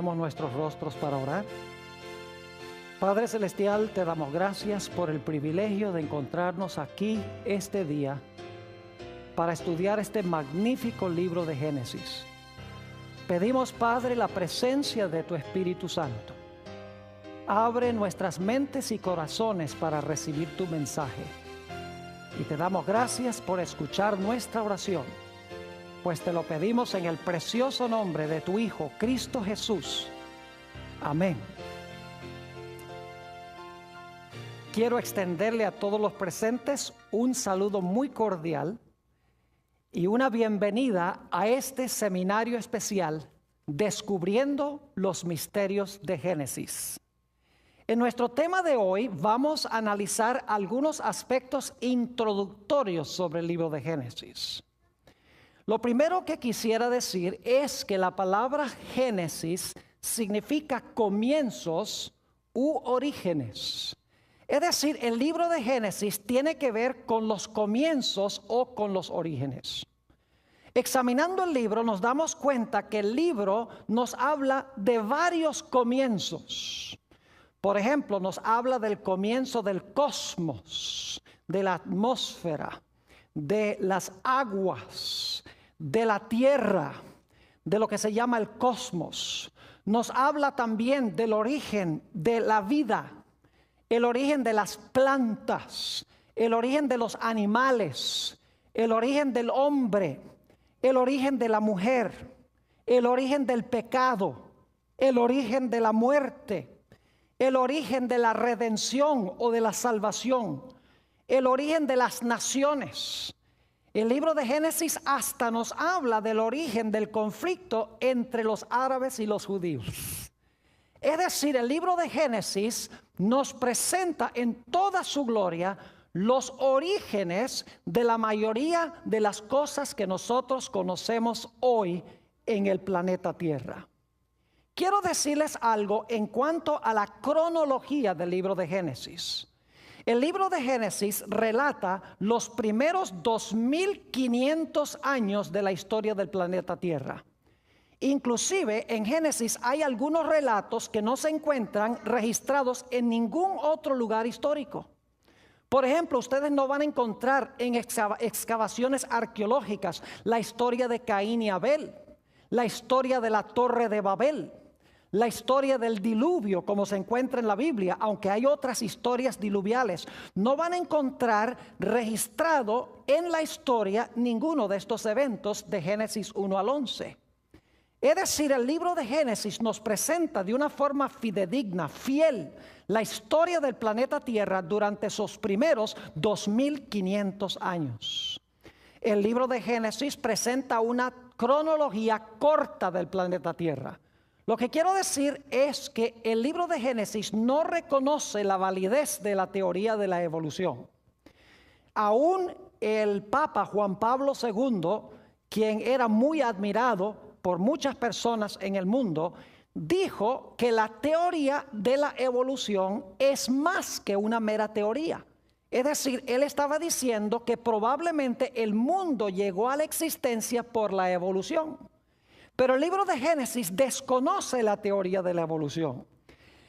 Inclinemos nuestros rostros para orar. Padre Celestial, te damos gracias por el privilegio de encontrarnos aquí este día para estudiar este magnífico libro de Génesis. Pedimos, Padre, la presencia de tu Espíritu Santo. Abre nuestras mentes y corazones para recibir tu mensaje. Y te damos gracias por escuchar nuestra oración, pues te lo pedimos en el precioso nombre de tu Hijo, Cristo Jesús. Amén. Quiero extenderle a todos los presentes un saludo muy cordial y una bienvenida a este seminario especial, Descubriendo los Misterios de Génesis. En nuestro tema de hoy vamos a analizar algunos aspectos introductorios sobre el libro de Génesis. Lo primero que quisiera decir es que la palabra Génesis significa comienzos u orígenes. Es decir, el libro de Génesis tiene que ver con los comienzos o con los orígenes. Examinando el libro nos damos cuenta que el libro nos habla de varios comienzos. Por ejemplo, nos habla del comienzo del cosmos, de la atmósfera, de las aguas, de la tierra, de lo que se llama el cosmos. Nos habla también del origen de la vida, el origen de las plantas, el origen de los animales, el origen del hombre, el origen de la mujer, el origen del pecado, el origen de la muerte, el origen de la redención o de la salvación, el origen de las naciones. El libro de Génesis hasta nos habla del origen del conflicto entre los árabes y los judíos. Es decir, el libro de Génesis nos presenta en toda su gloria los orígenes de la mayoría de las cosas que nosotros conocemos hoy en el planeta Tierra. Quiero decirles algo en cuanto a la cronología del libro de Génesis. El libro de Génesis relata los primeros 2500 años de la historia del planeta Tierra. Inclusive en Génesis hay algunos relatos que no se encuentran registrados en ningún otro lugar histórico. Por ejemplo, ustedes no van a encontrar en excavaciones arqueológicas la historia de Caín y Abel, la historia de la Torre de Babel, la historia del diluvio como se encuentra en la Biblia, aunque hay otras historias diluviales. No van a encontrar registrado en la historia ninguno de estos eventos de Génesis 1 al 11. Es decir, el libro de Génesis nos presenta de una forma fidedigna, fiel, la historia del planeta Tierra durante sus primeros 2500 años. El libro de Génesis presenta una cronología corta del planeta Tierra. Lo que quiero decir es que el libro de Génesis no reconoce la validez de la teoría de la evolución. Aún el Papa Juan Pablo II, quien era muy admirado por muchas personas en el mundo, dijo que la teoría de la evolución es más que una mera teoría. Es decir, él estaba diciendo que probablemente el mundo llegó a la existencia por la evolución. Pero el libro de Génesis desconoce la teoría de la evolución.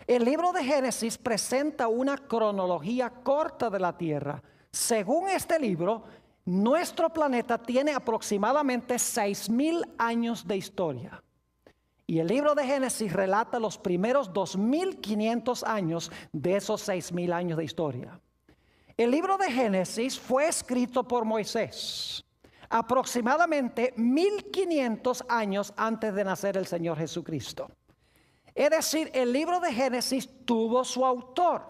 El libro de Génesis presenta una cronología corta de la Tierra. Según este libro, nuestro planeta tiene aproximadamente 6000 años de historia. Y el libro de Génesis relata los primeros 2500 años de esos 6000 años de historia. El libro de Génesis fue escrito por Moisés aproximadamente 1500 años antes de nacer el Señor Jesucristo. Es decir, el libro de Génesis tuvo su autor.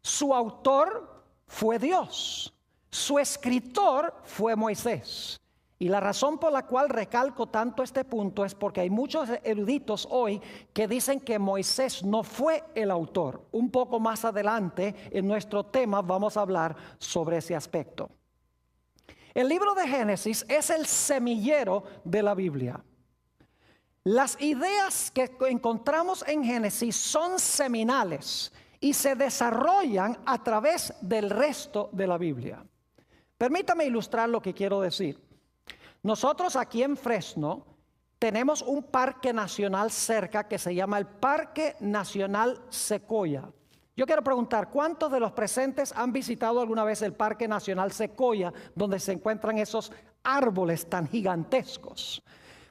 Su autor fue Dios. Su escritor fue Moisés. Y la razón por la cual recalco tanto este punto es porque hay muchos eruditos hoy que dicen que Moisés no fue el autor. Un poco más adelante en nuestro tema vamos a hablar sobre ese aspecto. El libro de Génesis es el semillero de la Biblia. Las ideas que encontramos en Génesis son seminales y se desarrollan a través del resto de la Biblia. Permítame ilustrar lo que quiero decir. Nosotros aquí en Fresno tenemos un parque nacional cerca que se llama el Parque Nacional Sequoia. Yo quiero preguntar, ¿cuántos de los presentes han visitado alguna vez el Parque Nacional Sequoia, donde se encuentran esos árboles tan gigantescos?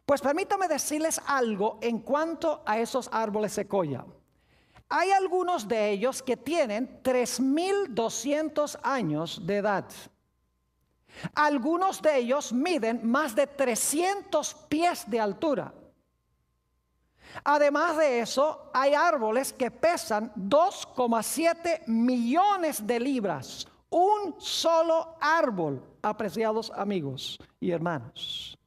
Pues permítame decirles algo en cuanto a esos árboles sequoia. Hay algunos de ellos que tienen 3.200 años de edad. Algunos de ellos miden más de 300 pies de altura. Además de eso, hay árboles que pesan 2,7 millones de libras. Un solo árbol, apreciados amigos y hermanos.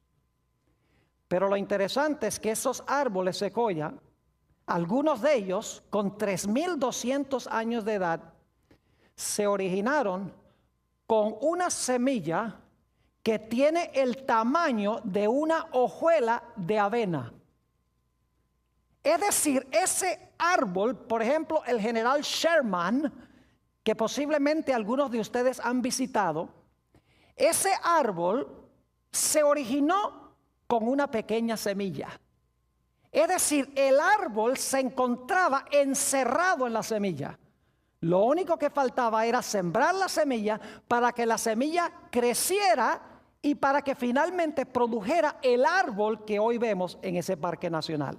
Pero lo interesante es que esos árboles sequoia, algunos de ellos con 3.200 años de edad, se originaron con una semilla que tiene el tamaño de una hojuela de avena. Es decir, ese árbol, por ejemplo, el general Sherman, que posiblemente algunos de ustedes han visitado, ese árbol se originó con una pequeña semilla. Es decir, el árbol se encontraba encerrado en la semilla. Lo único que faltaba era sembrar la semilla para que la semilla creciera y para que finalmente produjera el árbol que hoy vemos en ese parque nacional.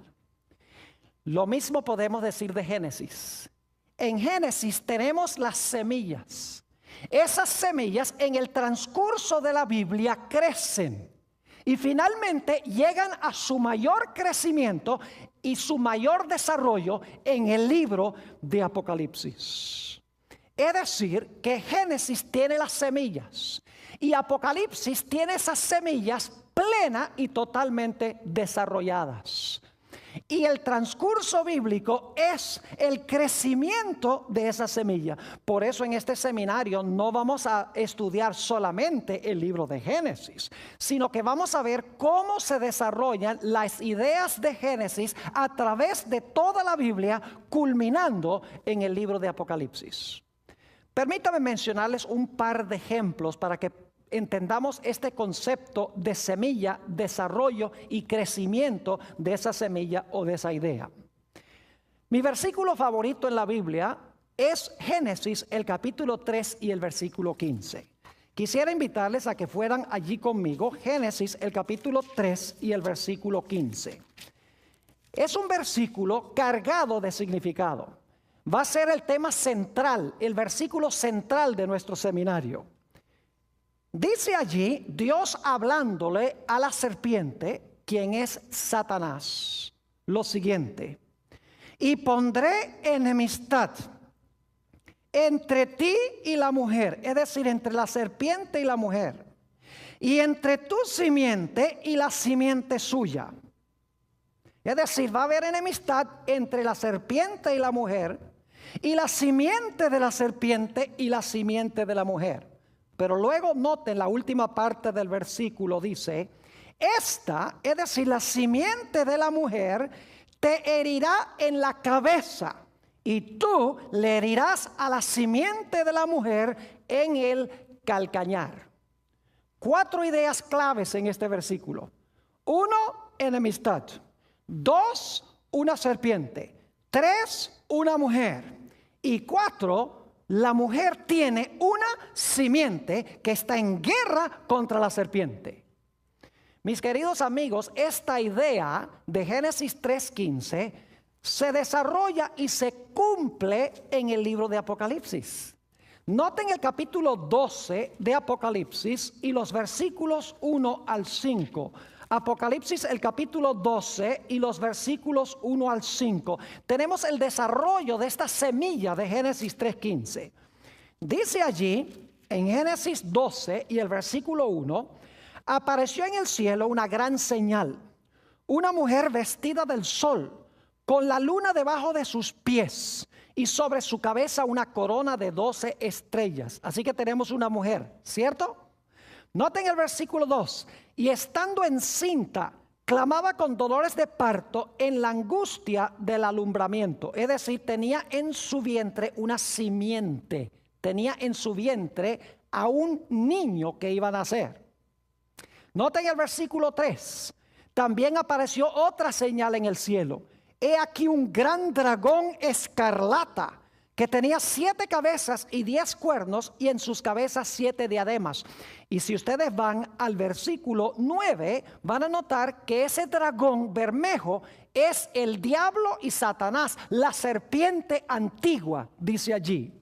Lo mismo podemos decir de Génesis. En Génesis tenemos las semillas. Esas semillas en el transcurso de la Biblia crecen y finalmente llegan a su mayor crecimiento y su mayor desarrollo en el libro de Apocalipsis. Es decir, que Génesis tiene las semillas y Apocalipsis tiene esas semillas plenas y totalmente desarrolladas. Y el transcurso bíblico es el crecimiento de esa semilla. Por eso en este seminario no vamos a estudiar solamente el libro de Génesis, sino que vamos a ver cómo se desarrollan las ideas de Génesis a través de toda la Biblia, culminando en el libro de Apocalipsis. Permítame mencionarles un par de ejemplos para que entendamos este concepto de semilla, desarrollo y crecimiento de esa semilla o de esa idea. Mi versículo favorito en la Biblia es Génesis, el capítulo 3 y el versículo 15. Quisiera invitarles a que fueran allí conmigo, Génesis, el capítulo 3 y el versículo 15. Es un versículo cargado de significado. Va a ser el tema central, el versículo central de nuestro seminario. Dice allí Dios hablándole a la serpiente, quien es Satanás, lo siguiente: y pondré enemistad entre ti y la mujer, es decir, entre la serpiente y la mujer, y entre tu simiente y la simiente suya. Es decir, va a haber enemistad entre la serpiente y la mujer, y la simiente de la serpiente y la simiente de la mujer. Pero luego noten la última parte del versículo, dice: esta, es decir, la simiente de la mujer, te herirá en la cabeza, y tú le herirás a la simiente de la mujer en el calcañar. 4 ideas claves en este versículo. 1, enemistad. 2, una serpiente. 3, una mujer. Y 4, la mujer tiene una simiente que está en guerra contra la serpiente. Mis queridos amigos, esta idea de Génesis 3:15 se desarrolla y se cumple en el libro de Apocalipsis. Noten el capítulo 12 de Apocalipsis y los versículos 1 al 5. Apocalipsis, el capítulo 12 y los versículos 1 al 5. Tenemos el desarrollo de esta semilla de Génesis 3:15. Dice allí, en Génesis 12 y el versículo 1, apareció en el cielo una gran señal, una mujer vestida del sol, con la luna debajo de sus pies, y sobre su cabeza una corona de 12 estrellas. Así que tenemos una mujer, ¿cierto? Noten el versículo 2. Y estando encinta, clamaba con dolores de parto en la angustia del alumbramiento. Es decir, tenía en su vientre una simiente. Tenía en su vientre a un niño que iba a nacer. Noten el versículo 3. También apareció otra señal en el cielo. He aquí un gran dragón escarlata que tenía 7 cabezas y 10 cuernos, y en sus cabezas 7 diademas. Y si ustedes van al versículo 9, van a notar que ese dragón bermejo es el diablo y Satanás, la serpiente antigua, dice allí.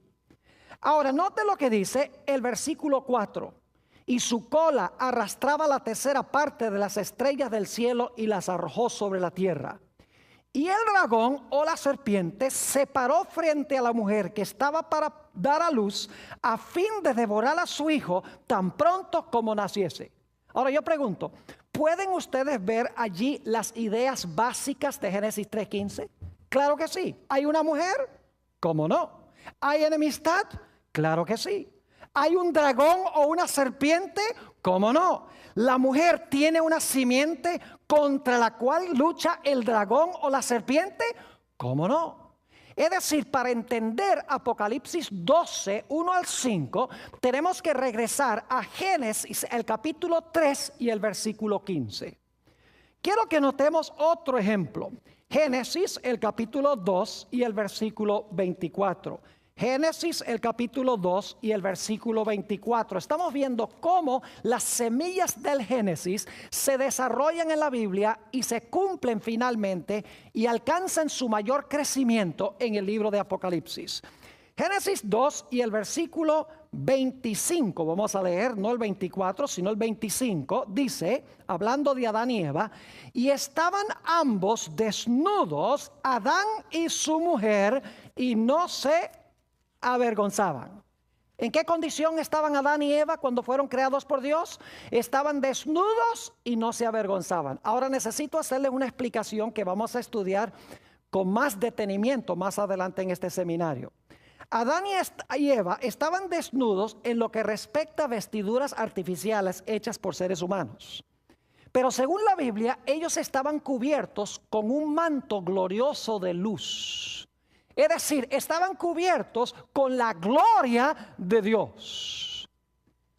Ahora, note lo que dice el versículo 4. Y su cola arrastraba la tercera parte de las estrellas del cielo y las arrojó sobre la tierra. Y el dragón o la serpiente se paró frente a la mujer que estaba para dar a luz, a fin de devorar a su hijo tan pronto como naciese. Ahora yo pregunto, ¿pueden ustedes ver allí las ideas básicas de Génesis 3:15? Claro que sí. ¿Hay una mujer? ¿Cómo no? ¿Hay enemistad? Claro que sí. ¿Hay un dragón o una serpiente? ¿Cómo no? La mujer tiene una simiente contra la cual lucha el dragón o la serpiente. ¿Cómo no? Es decir, para entender Apocalipsis 12, 1 al 5, tenemos que regresar a Génesis, el capítulo 3 y el versículo 15. Quiero que notemos otro ejemplo. Génesis, el capítulo 2 y el versículo 24. Génesis, el capítulo 2 y el versículo 24. Estamos viendo cómo las semillas del Génesis se desarrollan en la Biblia y se cumplen finalmente y alcanzan su mayor crecimiento en el libro de Apocalipsis. Génesis 2 y el versículo 25, vamos a leer, no el 24, sino el 25, dice, hablando de Adán y Eva, y estaban ambos desnudos, Adán y su mujer, y no se avergonzaban. ¿En qué condición estaban Adán y Eva cuando fueron creados por Dios? Estaban desnudos y no se avergonzaban. Ahora necesito hacerles una explicación que vamos a estudiar con más detenimiento más adelante en este seminario. Adán y Eva estaban desnudos en lo que respecta a vestiduras artificiales hechas por seres humanos. Pero según la Biblia, ellos estaban cubiertos con un manto glorioso de luz. Es decir, estaban cubiertos con la gloria de Dios.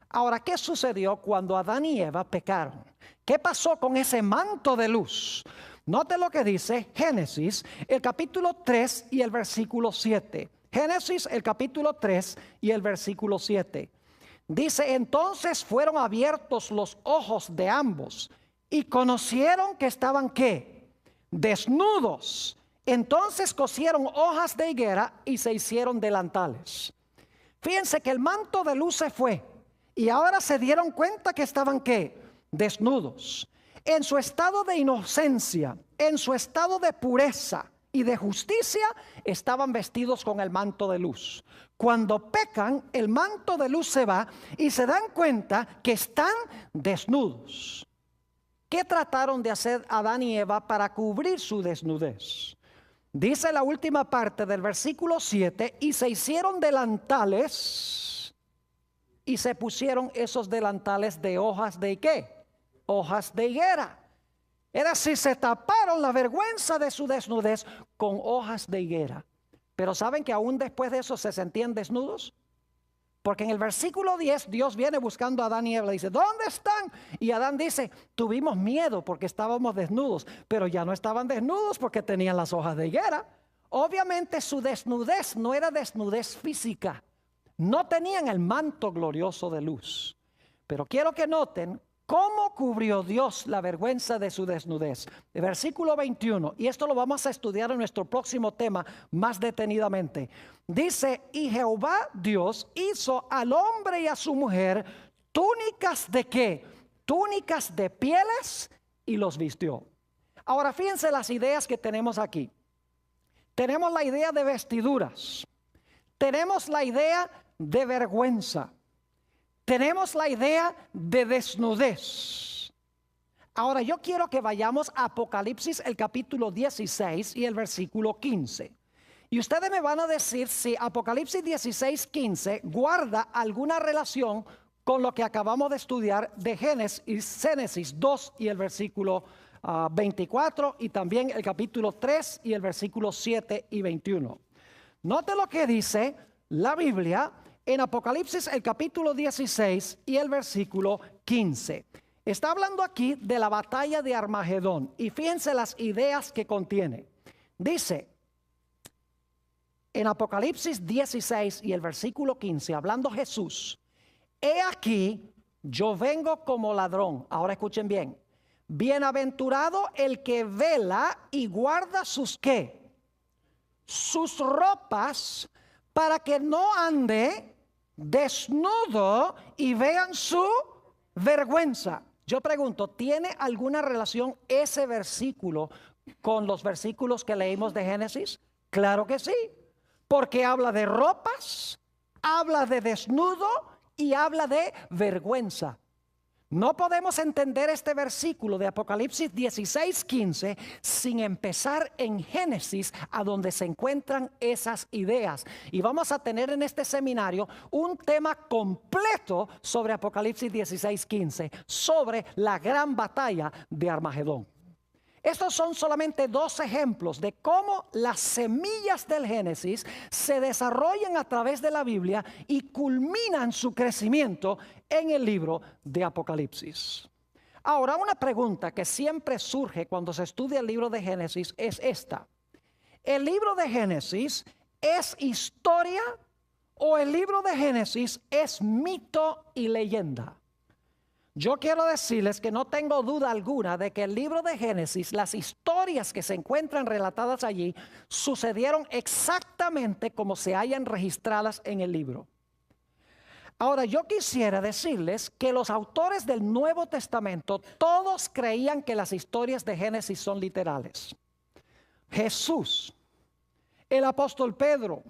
Ahora, ¿qué sucedió cuando Adán y Eva pecaron? ¿Qué pasó con ese manto de luz? Note lo que dice Génesis, el capítulo 3 y el versículo 7. Génesis, el capítulo 3 y el versículo 7. Dice, entonces fueron abiertos los ojos de ambos y conocieron que estaban, ¿qué? Desnudos. Entonces cosieron hojas de higuera y se hicieron delantales. Fíjense que el manto de luz se fue y ahora se dieron cuenta que estaban, ¿qué? Desnudos. En su estado de inocencia, en su estado de pureza y de justicia, estaban vestidos con el manto de luz. Cuando pecan, el manto de luz se va y se dan cuenta que están desnudos. ¿Qué trataron de hacer Adán y Eva para cubrir su desnudez? Dice la última parte del versículo 7, y se hicieron delantales y se pusieron esos delantales de hojas de ¿qué? Hojas de higuera. Es decir, se taparon la vergüenza de su desnudez con hojas de higuera. Pero ¿saben que aún después de eso se sentían desnudos? Porque en el versículo 10 Dios viene buscando a Adán y Eva, le dice, ¿dónde están? Y Adán dice, tuvimos miedo porque estábamos desnudos, pero ya no estaban desnudos porque tenían las hojas de higuera. Obviamente su desnudez no era desnudez física, no tenían el manto glorioso de luz. Pero quiero que noten cómo cubrió Dios la vergüenza de su desnudez. El versículo 21, y esto lo vamos a estudiar en nuestro próximo tema más detenidamente. Dice, y Jehová Dios hizo al hombre y a su mujer túnicas de ¿qué? Túnicas de pieles y los vistió. Ahora fíjense las ideas que tenemos aquí. Tenemos la idea de vestiduras. Tenemos la idea de vergüenza. Tenemos la idea de desnudez. Ahora yo quiero que vayamos a Apocalipsis, el capítulo 16 y el versículo 15. Y ustedes me van a decir si Apocalipsis 16, 15 guarda alguna relación con lo que acabamos de estudiar de Génesis 2 y el versículo 24 y también el capítulo 3 y el versículo 7 y 21. Note lo que dice la Biblia en Apocalipsis el capítulo 16 y el versículo 15. Está hablando aquí de la batalla de Armagedón y fíjense las ideas que contiene. Dice en Apocalipsis 16 y el versículo 15, hablando Jesús: he aquí, yo vengo como ladrón. Ahora escuchen bien. Bienaventurado el que vela y guarda sus ¿qué? Sus ropas, para que no ande desnudo y vean su vergüenza. Yo pregunto, ¿tiene alguna relación ese versículo con los versículos que leímos de Génesis? Claro que sí, porque habla de ropas, habla de desnudo y habla de vergüenza. No podemos entender este versículo de Apocalipsis 16:15 sin empezar en Génesis, a donde se encuentran esas ideas. Y vamos a tener en este seminario un tema completo sobre Apocalipsis 16:15, sobre la gran batalla de Armagedón. Estos son solamente dos ejemplos de cómo las semillas del Génesis se desarrollan a través de la Biblia y culminan su crecimiento en el libro de Apocalipsis. Ahora, una pregunta que siempre surge cuando se estudia el libro de Génesis es esta: ¿el libro de Génesis es historia o el libro de Génesis es mito y leyenda? Yo quiero decirles que no tengo duda alguna de que el libro de Génesis, las historias que se encuentran relatadas allí, sucedieron exactamente como se hayan registradas en el libro. Ahora, yo quisiera decirles que los autores del Nuevo Testamento todos creían que las historias de Génesis son literales. Jesús, el apóstol Pedro,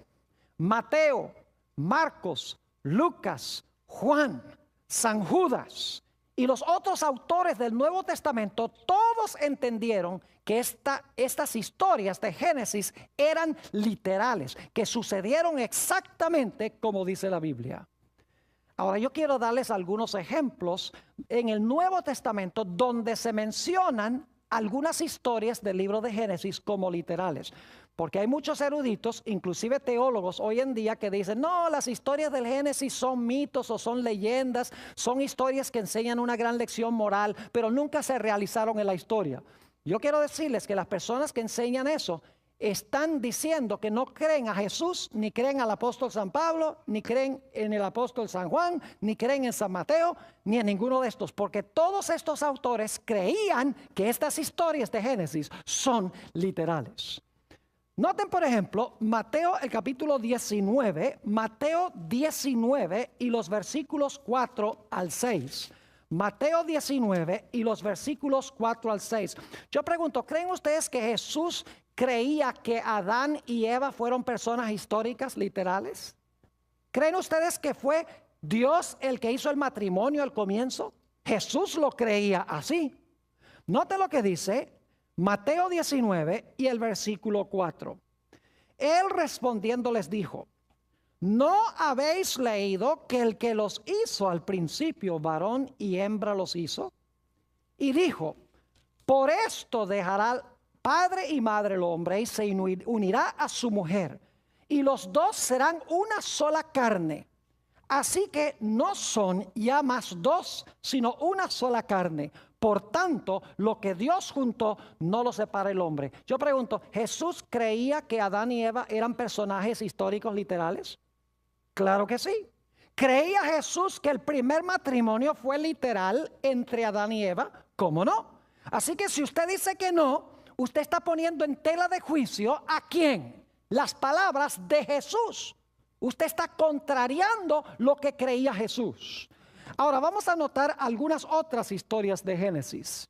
Mateo, Marcos, Lucas, Juan, San Judas y los otros autores del Nuevo Testamento, todos entendieron que estas historias de Génesis eran literales, que sucedieron exactamente como dice la Biblia. Ahora, yo quiero darles algunos ejemplos en el Nuevo Testamento donde se mencionan algunas historias del libro de Génesis como literales. Porque hay muchos eruditos, inclusive teólogos hoy en día, que dicen: no, las historias del Génesis son mitos o son leyendas, son historias que enseñan una gran lección moral, pero nunca se realizaron en la historia. Yo quiero decirles que las personas que enseñan eso están diciendo que no creen a Jesús, ni creen al apóstol San Pablo, ni creen en el apóstol San Juan, ni creen en San Mateo, ni en ninguno de estos, porque todos estos autores creían que estas historias de Génesis son literales. Noten, por ejemplo, Mateo el capítulo 19, Mateo 19 y los versículos 4 al 6. Mateo 19 y los versículos 4 al 6. Yo pregunto, ¿creen ustedes que Jesús creía que Adán y Eva fueron personas históricas, literales? ¿Creen ustedes que fue Dios el que hizo el matrimonio al comienzo? Jesús lo creía así. Note lo que dice Mateo 19 y el versículo 4. Él respondiendo les dijo: ¿no habéis leído que el que los hizo al principio, varón y hembra los hizo? Y dijo: por esto dejará padre y madre el hombre y se unirá a su mujer, y los dos serán una sola carne. Así que no son ya más dos, sino una sola carne. Por tanto, lo que Dios juntó, no lo separa el hombre. Yo pregunto, ¿Jesús creía que Adán y Eva eran personajes históricos literales? Claro que sí. ¿Creía Jesús que el primer matrimonio fue literal entre Adán y Eva? ¿Cómo no? Así que si usted dice que no, usted está poniendo en tela de juicio ¿a quién? Las palabras de Jesús. Usted está contrariando lo que creía Jesús. Ahora vamos a notar algunas otras historias de Génesis.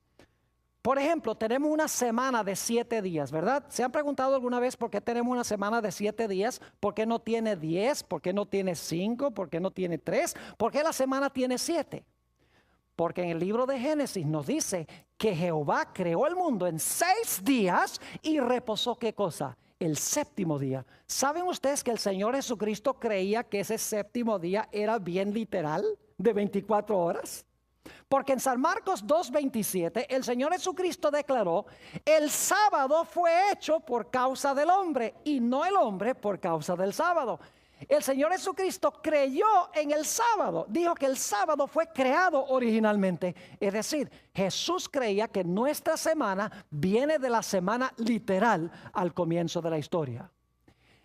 Por ejemplo, tenemos una semana de 7 días, ¿verdad? ¿Se han preguntado alguna vez por qué tenemos una semana de 7 días? ¿Por qué no tiene 10? ¿Por qué no tiene 5? ¿Por qué no tiene 3? ¿Por qué la semana tiene 7? Porque en el libro de Génesis nos dice que Jehová creó el mundo en 6 días y reposó, ¿qué cosa? El séptimo día. ¿Saben ustedes que el Señor Jesucristo creía que ese séptimo día era bien literal, de 24 horas? Porque en San Marcos 2:27 el Señor Jesucristo declaró: el sábado fue hecho por causa del hombre y no el hombre por causa del sábado. El Señor Jesucristo creyó en el sábado. Dijo que el sábado fue creado originalmente. Es decir, Jesús creía que nuestra semana viene de la semana literal al comienzo de la historia.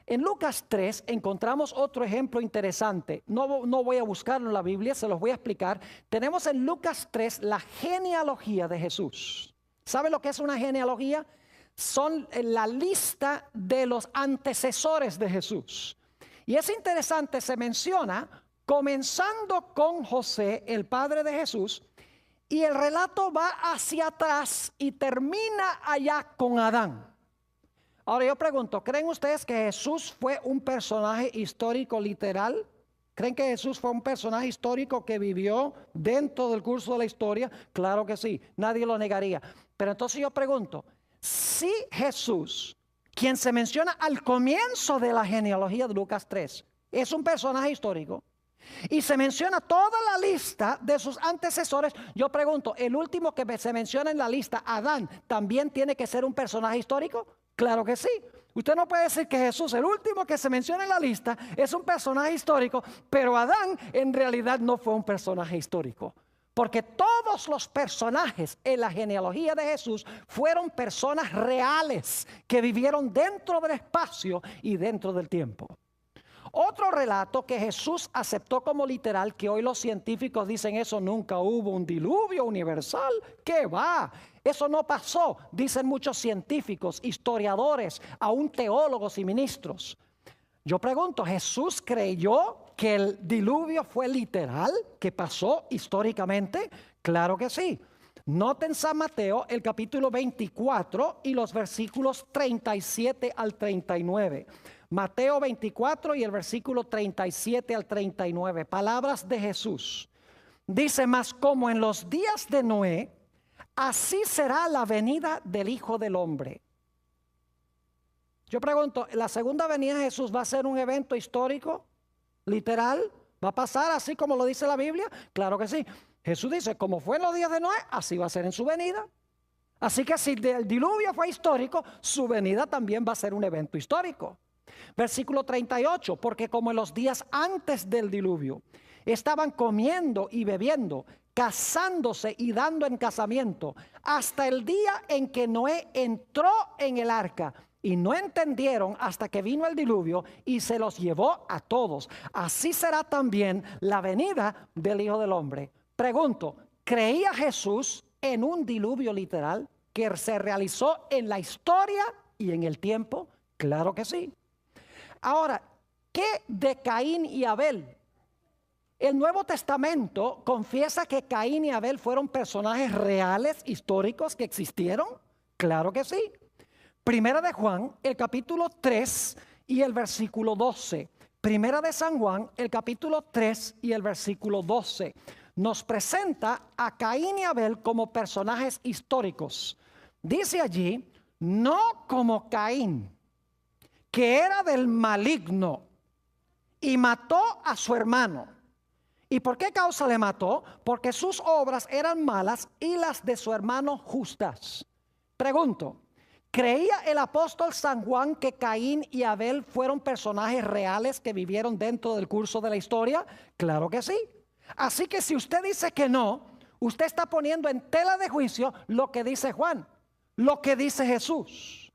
En Lucas 3 encontramos otro ejemplo interesante. No voy a buscarlo en la Biblia, se los voy a explicar. Tenemos en Lucas 3 la genealogía de Jesús. ¿Sabe lo que es una genealogía? Son la lista de los antecesores de Jesús. Y es interesante, se menciona comenzando con José, el padre de Jesús, y el relato va hacia atrás y termina allá con Adán. Ahora yo pregunto, ¿creen ustedes que Jesús fue un personaje histórico literal? ¿Creen que Jesús fue un personaje histórico que vivió dentro del curso de la historia? Claro que sí, nadie lo negaría. Pero entonces yo pregunto, si Jesús, quien se menciona al comienzo de la genealogía de Lucas 3, es un personaje histórico, y se menciona toda la lista de sus antecesores, yo pregunto, ¿el último que se menciona en la lista, Adán, también tiene que ser un personaje histórico? Claro que sí. Usted no puede decir que Jesús, el último que se menciona en la lista, es un personaje histórico, pero Adán en realidad no fue un personaje histórico. Porque todos los personajes en la genealogía de Jesús fueron personas reales que vivieron dentro del espacio y dentro del tiempo. Otro relato que Jesús aceptó como literal, que hoy los científicos dicen eso, nunca hubo un diluvio universal. ¿Qué va? Eso no pasó, dicen muchos científicos, historiadores, aún teólogos y ministros. Yo pregunto, ¿Jesús creyó que el diluvio fue literal, que pasó históricamente? Claro que sí. Noten San Mateo el capítulo 24 y los versículos 37 al 39. Mateo 24 y el versículo 37 al 39. Palabras de Jesús. Dice, mas como en los días de Noé, así será la venida del Hijo del Hombre. Yo pregunto, ¿la segunda venida de Jesús va a ser un evento histórico, literal? ¿Va a pasar así como lo dice la Biblia? Claro que sí. Jesús dice, como fue en los días de Noé, así va a ser en su venida. Así que si el diluvio fue histórico, su venida también va a ser un evento histórico. Versículo 38, porque como en los días antes del diluvio, estaban comiendo y bebiendo, casándose y dando en casamiento, hasta el día en que Noé entró en el arca. Y no entendieron hasta que vino el diluvio y se los llevó a todos. Así será también la venida del Hijo del Hombre. Pregunto, ¿creía Jesús en un diluvio literal que se realizó en la historia y en el tiempo? Claro que sí. Ahora, ¿qué de Caín y Abel? El Nuevo Testamento confiesa que Caín y Abel fueron personajes reales, históricos que existieron. Claro que sí. Primera de Juan, el capítulo 3 y el versículo 12. Primera de San Juan, el capítulo 3 y el versículo 12. Nos presenta a Caín y Abel como personajes históricos. Dice allí, no como Caín, que era del maligno y mató a su hermano. ¿Y por qué causa le mató? Porque sus obras eran malas y las de su hermano justas. Pregunto, ¿creía el apóstol San Juan que Caín y Abel fueron personajes reales que vivieron dentro del curso de la historia? Claro que sí. Así que si usted dice que no, usted está poniendo en tela de juicio lo que dice Juan, lo que dice Jesús.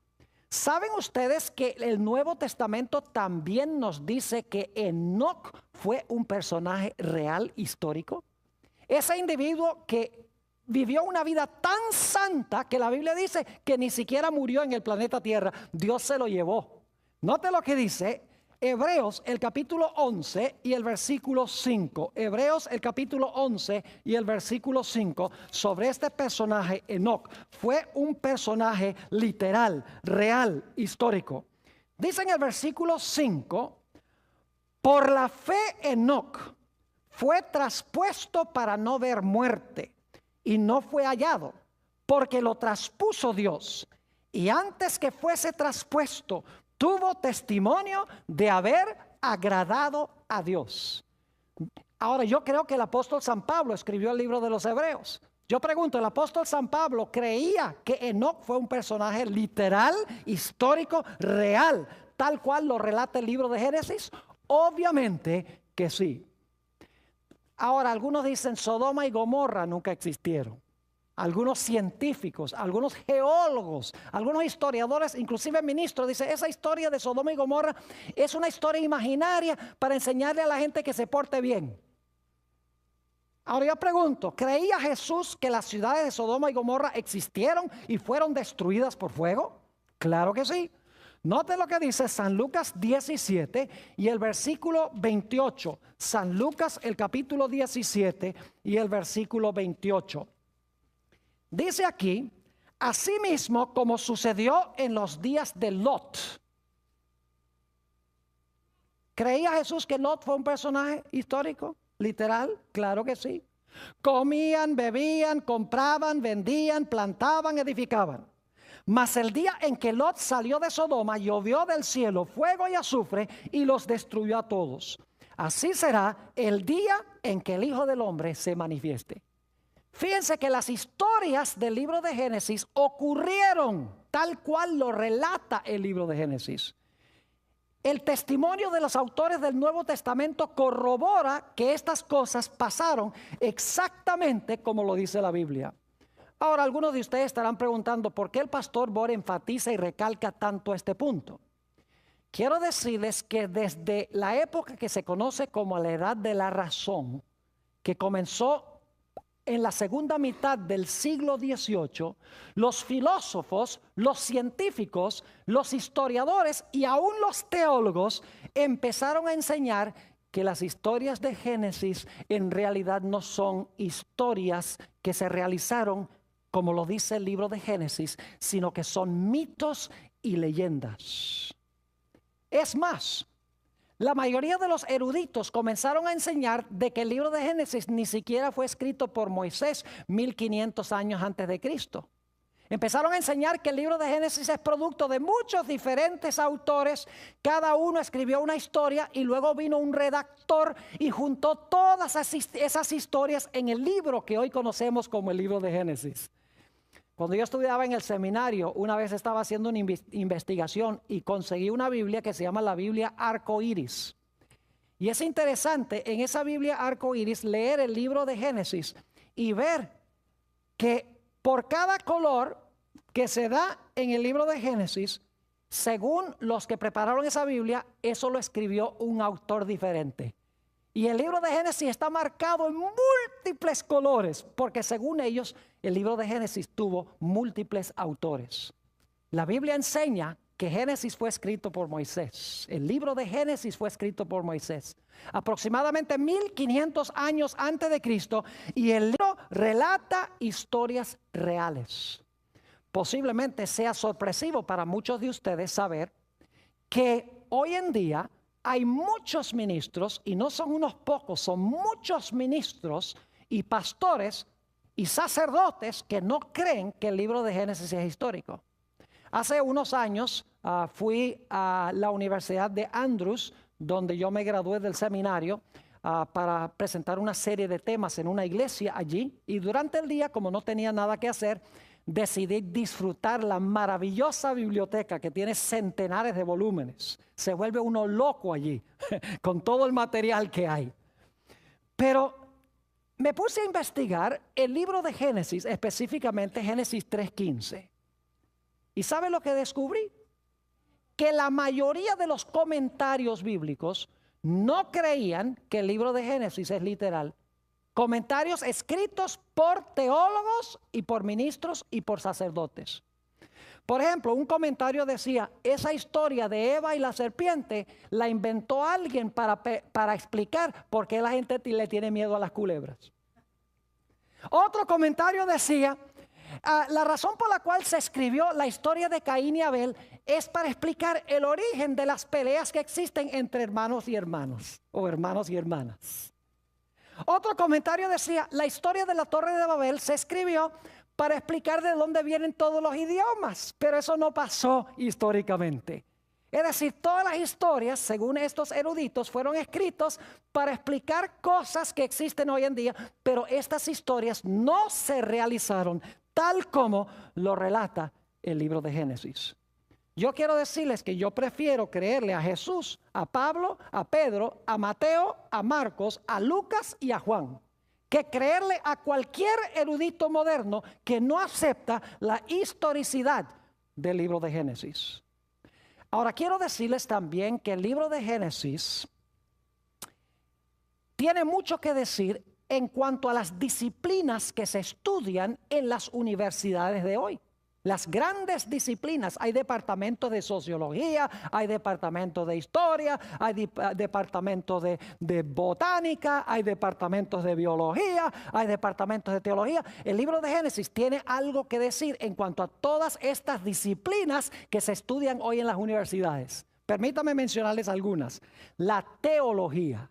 ¿Saben ustedes que el Nuevo Testamento también nos dice que Enoc fue un personaje real, histórico? Ese individuo que vivió una vida tan santa que la Biblia dice que ni siquiera murió en el planeta Tierra. Dios se lo llevó. Note lo que dice Hebreos el capítulo 11 y el versículo 5. Hebreos el capítulo 11 y el versículo 5 sobre este personaje Enoc. Fue un personaje literal, real, histórico. Dice en el versículo 5, por la fe Enoc fue traspuesto para no ver muerte y no fue hallado, porque lo traspuso Dios. Y antes que fuese traspuesto, tuvo testimonio de haber agradado a Dios. Ahora, yo creo que el apóstol San Pablo escribió el libro de los Hebreos. Yo pregunto, ¿el apóstol San Pablo creía que Enoc fue un personaje literal, histórico, real, tal cual lo relata el libro de Génesis? Obviamente que sí. Ahora, algunos dicen Sodoma y Gomorra nunca existieron. Algunos científicos, algunos geólogos, algunos historiadores, inclusive ministros, dicen esa historia de Sodoma y Gomorra es una historia imaginaria para enseñarle a la gente que se porte bien. Ahora yo pregunto, ¿creía Jesús que las ciudades de Sodoma y Gomorra existieron y fueron destruidas por fuego? Claro que sí. Note lo que dice San Lucas 17 y el versículo 28. San Lucas el capítulo 17 y el versículo 28. Dice aquí, asimismo como sucedió en los días de Lot. ¿Creía Jesús que Lot fue un personaje histórico? ¿Literal? Claro que sí. Comían, bebían, compraban, vendían, plantaban, edificaban. Mas el día en que Lot salió de Sodoma, llovió del cielo fuego y azufre y los destruyó a todos. Así será el día en que el Hijo del Hombre se manifieste. Fíjense que las historias del libro de Génesis ocurrieron tal cual lo relata el libro de Génesis. El testimonio de los autores del Nuevo Testamento corrobora que estas cosas pasaron exactamente como lo dice la Biblia. Ahora, algunos de ustedes estarán preguntando por qué el pastor Bor enfatiza y recalca tanto este punto. Quiero decirles que desde la época que se conoce como la Edad de la Razón, que comenzó en la segunda mitad del siglo XVIII, los filósofos, los científicos, los historiadores y aún los teólogos empezaron a enseñar que las historias de Génesis en realidad no son historias que se realizaron como lo dice el libro de Génesis, sino que son mitos y leyendas. Es más, la mayoría de los eruditos comenzaron a enseñar de que el libro de Génesis ni siquiera fue escrito por Moisés 1500 años antes de Cristo. Empezaron a enseñar que el libro de Génesis es producto de muchos diferentes autores. Cada uno escribió una historia y luego vino un redactor y juntó todas esas historias en el libro que hoy conocemos como el libro de Génesis. Cuando yo estudiaba en el seminario, una vez estaba haciendo una investigación y conseguí una Biblia que se llama la Biblia Arco Iris. Y es interesante en esa Biblia Arco Iris leer el libro de Génesis y ver que por cada color que se da en el libro de Génesis, según los que prepararon esa Biblia, eso lo escribió un autor diferente. Y el libro de Génesis está marcado en múltiples colores, porque según ellos, el libro de Génesis tuvo múltiples autores. La Biblia enseña que Génesis fue escrito por Moisés. El libro de Génesis fue escrito por Moisés, aproximadamente 1500 años antes de Cristo, y el libro relata historias reales. Posiblemente sea sorpresivo para muchos de ustedes saber que hoy en día hay muchos ministros, y no son unos pocos, son muchos ministros y pastores y sacerdotes que no creen que el libro de Génesis es histórico. Hace unos años fui a la Universidad de Andrews, donde yo me gradué del seminario, para presentar una serie de temas en una iglesia allí. Y durante el día, como no tenía nada que hacer, decidí disfrutar la maravillosa biblioteca que tiene centenares de volúmenes. Se vuelve uno loco allí con todo el material que hay. Pero me puse a investigar el libro de Génesis, específicamente Génesis 3:15. ¿Y sabe lo que descubrí? Que la mayoría de los comentarios bíblicos no creían que el libro de Génesis es literal. Comentarios escritos por teólogos y por ministros y por sacerdotes. Por ejemplo, un comentario decía, esa historia de Eva y la serpiente la inventó alguien para explicar por qué la gente le tiene miedo a las culebras. Otro comentario decía, la razón por la cual se escribió la historia de Caín y Abel es para explicar el origen de las peleas que existen entre hermanos y hermanos, o hermanos y hermanas. Otro comentario decía, la historia de la Torre de Babel se escribió para explicar de dónde vienen todos los idiomas, pero eso no pasó históricamente. Es decir, todas las historias, según estos eruditos, fueron escritos para explicar cosas que existen hoy en día, pero estas historias no se realizaron tal como lo relata el libro de Génesis. Yo quiero decirles que yo prefiero creerle a Jesús, a Pablo, a Pedro, a Mateo, a Marcos, a Lucas y a Juan, que creerle a cualquier erudito moderno que no acepta la historicidad del libro de Génesis. Ahora quiero decirles también que el libro de Génesis tiene mucho que decir en cuanto a las disciplinas que se estudian en las universidades de hoy. Las grandes disciplinas, hay departamentos de sociología, hay departamentos de historia, hay departamentos de botánica, hay departamentos de biología, hay departamentos de teología. El libro de Génesis tiene algo que decir en cuanto a todas estas disciplinas que se estudian hoy en las universidades. Permítame mencionarles algunas. La teología.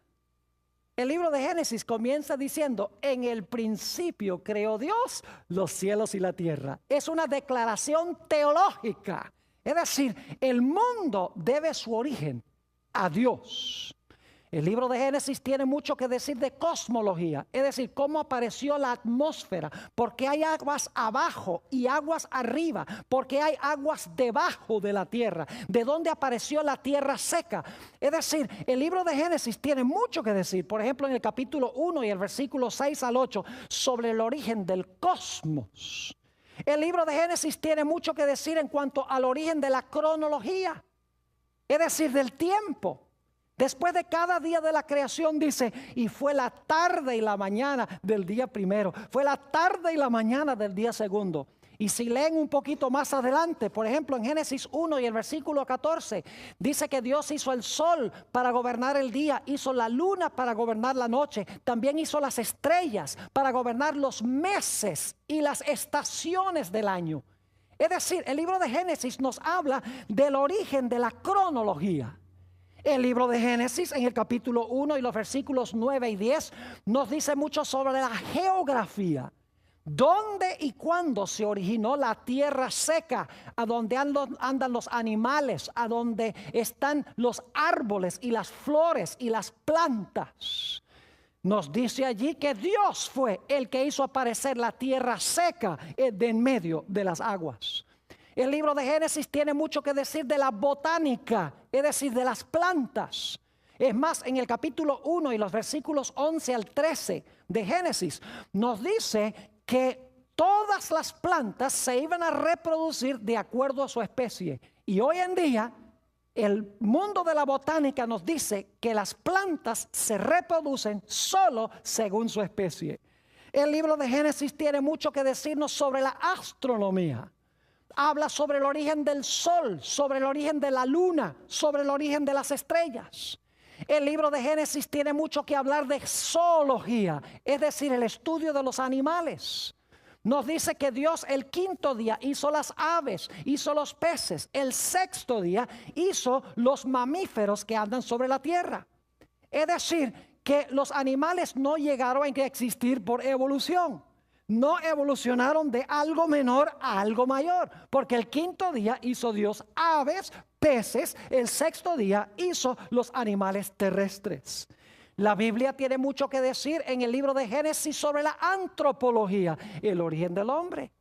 El libro de Génesis comienza diciendo, en el principio creó Dios los cielos y la tierra. Es una declaración teológica. Es decir, el mundo debe su origen a Dios. El libro de Génesis tiene mucho que decir de cosmología, es decir, cómo apareció la atmósfera, porque hay aguas abajo y aguas arriba, porque hay aguas debajo de la tierra, de dónde apareció la tierra seca. Es decir, el libro de Génesis tiene mucho que decir, por ejemplo, en el capítulo 1 y el versículo 6 al 8, sobre el origen del cosmos. El libro de Génesis tiene mucho que decir en cuanto al origen de la cronología, es decir, del tiempo. Después de cada día de la creación dice, y fue la tarde y la mañana del día primero, fue la tarde y la mañana del día segundo. Y si leen un poquito más adelante, por ejemplo en Génesis 1 y el versículo 14, dice que Dios hizo el sol para gobernar el día, hizo la luna para gobernar la noche, también hizo las estrellas para gobernar los meses y las estaciones del año. Es decir, el libro de Génesis nos habla del origen de la cronología. El libro de Génesis en el capítulo 1 y los versículos 9 y 10 nos dice mucho sobre la geografía. ¿Dónde y cuándo se originó la tierra seca? A donde andan los animales, a donde están los árboles y las flores y las plantas. Nos dice allí que Dios fue el que hizo aparecer la tierra seca de en medio de las aguas. El libro de Génesis tiene mucho que decir de la botánica, es decir, de las plantas. Es más, en el capítulo 1 y los versículos 11 al 13 de Génesis, nos dice que todas las plantas se iban a reproducir de acuerdo a su especie. Y hoy en día, el mundo de la botánica nos dice que las plantas se reproducen solo según su especie. El libro de Génesis tiene mucho que decirnos sobre la astronomía. Habla sobre el origen del sol, sobre el origen de la luna, sobre el origen de las estrellas. El libro de Génesis tiene mucho que hablar de zoología, es decir, el estudio de los animales. Nos dice que Dios el quinto día hizo las aves, hizo los peces. El sexto día hizo los mamíferos que andan sobre la tierra. Es decir, que los animales no llegaron a existir por evolución. No evolucionaron de algo menor a algo mayor, porque el quinto día hizo Dios aves, peces, el sexto día hizo los animales terrestres. La Biblia tiene mucho que decir en el libro de Génesis sobre la antropología, el origen del hombre.